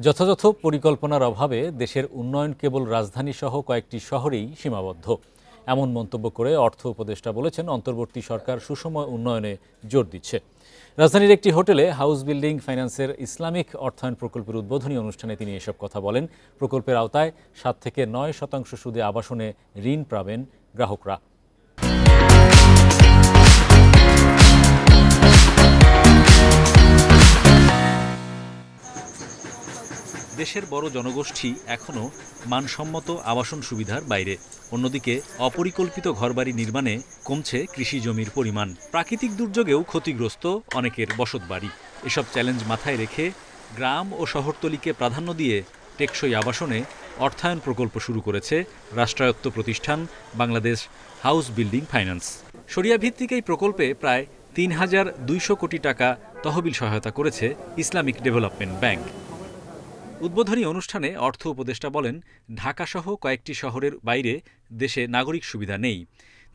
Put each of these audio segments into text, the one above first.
যথাযথ পরিকল্পনার অভাবে দেশের উন্নয়ন কেবল রাজধানীসহ কয়েকটি শহরেই সীমাবদ্ধ, এমন মন্তব্য করে অর্থ উপদেষ্টা বলেছেন অন্তর্বর্তী সরকার সুষময় উন্নয়নে জোর দিচ্ছে। রাজধানীর একটি হোটেলে হাউস বিল্ডিং ফাইন্যান্সের ইসলামিক অর্থায়ন প্রকল্পের উদ্বোধনী অনুষ্ঠানে তিনি এসব কথা বলেন। প্রকল্পের আওতায় 7 থেকে 9% সুদে আবাসনে ঋণ পাবেন গ্রাহকরা। দেশের বড় জনগোষ্ঠী এখনও মানসম্মত আবাসন সুবিধার বাইরে। অন্যদিকে অপরিকল্পিত ঘরবাড়ি নির্মাণে কমছে কৃষি জমির পরিমাণ। প্রাকৃতিক দুর্যোগেও ক্ষতিগ্রস্ত অনেকের বসতবাড়ি। এসব চ্যালেঞ্জ মাথায় রেখে গ্রাম ও শহরতলিকে প্রাধান্য দিয়ে টেকসই আবাসনে অর্থায়ন প্রকল্প শুরু করেছে রাষ্ট্রায়ত্ত প্রতিষ্ঠান বাংলাদেশ হাউস বিল্ডিং ফাইন্যান্স। শরিয়াভিত্তিক এই প্রকল্পে প্রায় ৩,২০০ কোটি টাকা তহবিল সহায়তা করেছে ইসলামিক ডেভেলপমেন্ট ব্যাংক। উদ্বোধনী অনুষ্ঠানে অর্থ উপদেষ্টা বলেন, ঢাকাসহ কয়েকটি শহরের বাইরে দেশে নাগরিক সুবিধা নেই।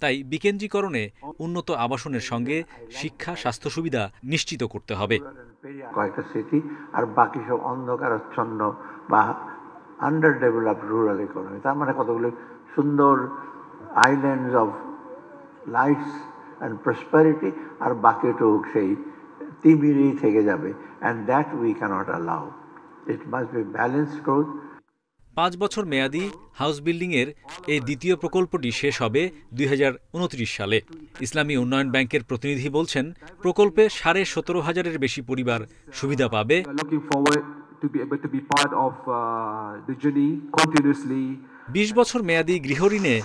তাই বিকেন্দ্রীকরণে উন্নত আবাসনের সঙ্গে শিক্ষা, স্বাস্থ্য সুবিধা নিশ্চিত করতে হবে। কয়েকটা সিটি আর বাকি সব অন্ধকারাচ্ছন্ন বা আন্ডার ডেভেলপড রুরাল ইকোনমি, তার মানে কতগুলো সুন্দর islands of lifes and prosperity, আর বাকিটুক সেই তিমিরেই থেকে যাবে। And that we can't allow. It must be balanced growth. 5 বছর মেয়াদী হাউস বিল্ডিংয়ের এই দ্বিতীয় প্রকল্পটি শেষ হবে 2029 সালে। ইসলামী উন্নয়ন ব্যাংকের প্রতিনিধি বলছেন, প্রকল্পে 17,500-এর বেশি পরিবার সুবিধা পাবে। 20 বছর মেয়াদী গৃহঋণে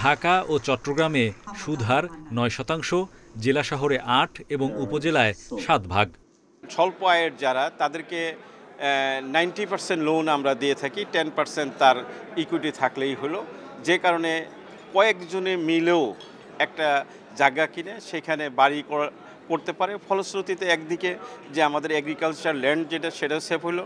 ঢাকা ও চট্টগ্রামে সুদহার 9%, জেলা শহরে 8 এবং উপজেলায় 7 ভাগ। স্বল্প আয়ের যারা, তাদেরকে 90% লোন আমরা দিয়ে থাকি, 10% তার ইকুইটি থাকলেই হলো। যে কারণে কয়েকজনে মিলেও একটা জায়গা কিনে সেখানে বাড়ি করতে পারে। ফলশ্রুতিতে একদিকে যে আমাদের এগ্রিকালচার ল্যান্ড যেটা, সেটাও সেভ হলো।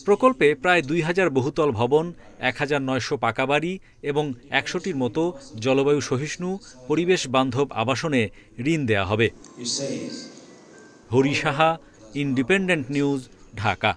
প্রকল্পে প্রায় 2000 বহুতল ভবন, 1900 পাকা বাড়ি এবং 100টির মতো জলবায়ু সহিষ্ণু পরিবেশ বান্ধব আবাসনে ঋণ দেয়া হবে। Hari Saha, independent news, Dhaka.